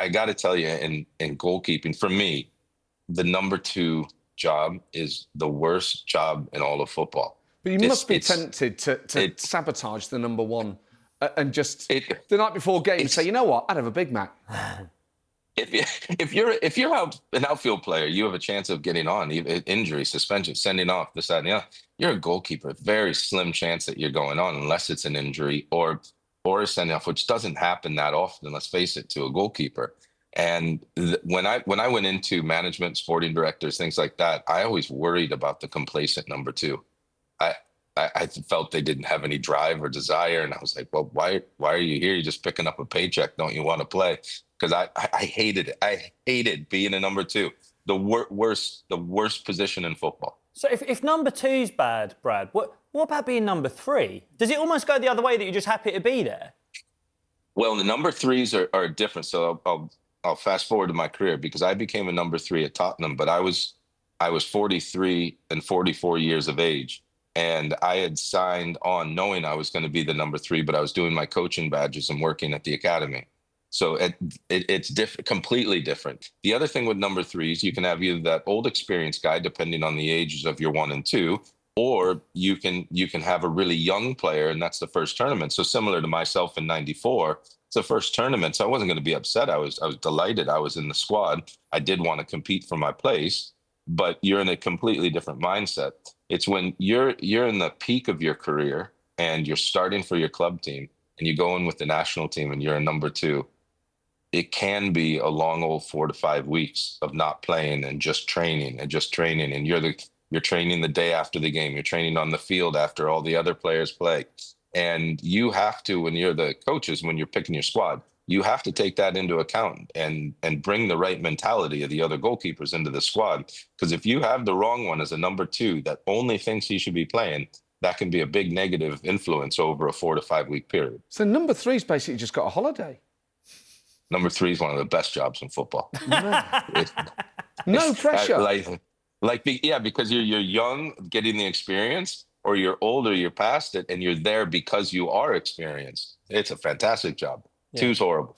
I got to tell you, in goalkeeping, for me, the number 2 job is the worst job in all of football. But you must be tempted to sabotage the number 1 and just the night before game say, you know what, I'd have a Big Mac. If you're an outfield player, you have a chance of getting on, injury, suspension, sending off, this, that, and the other. You're a goalkeeper, very slim chance that you're going on unless it's an injury or a sending off, which doesn't happen that often, let's face it, to a goalkeeper. And when I went into management, sporting directors, things like that, I always worried about the complacent number 2. I felt they didn't have any drive or desire, and I was like, well, why are you here? You're just picking up a paycheck. Don't you want to play? Because I hated it. I hated being a number 2. The worst position in football. So if number 2's bad, Brad, what about being number 3? Does it almost go the other way that you're just happy to be there? Well, the number 3s are different. So I'll fast forward to my career, because I became a number 3 at Tottenham, but I was 43 and 44 years of age. And I had signed on knowing I was going to be the number 3, but I was doing my coaching badges and working at the academy. So it's completely different. The other thing with number 3s, you can have either that old experienced guy, depending on the ages of your 1 and 2, or you can have a really young player, and that's the first tournament. So similar to myself in '94, it's the first tournament, so I wasn't going to be upset. I was delighted I was in the squad. I did want to compete for my place, but you're in a completely different mindset. It's when you're in the peak of your career and you're starting for your club team and you go in with the national team and you're a number 2. It can be a long old 4 to 5 weeks of not playing and just training. And you're training the day after the game. You're training on the field after all the other players play. And you have to, when you're the coaches, when you're picking your squad, you have to take that into account and bring the right mentality of the other goalkeepers into the squad. Because if you have the wrong one as a number 2 that only thinks he should be playing, that can be a big negative influence over a 4 to 5 week period. So number 3's basically just got a holiday. Number 3 is one of the best jobs in football. No pressure. Because you're young, getting the experience, or you're older, you're past it, and you're there because you are experienced. It's a fantastic job. Yeah. 2's horrible.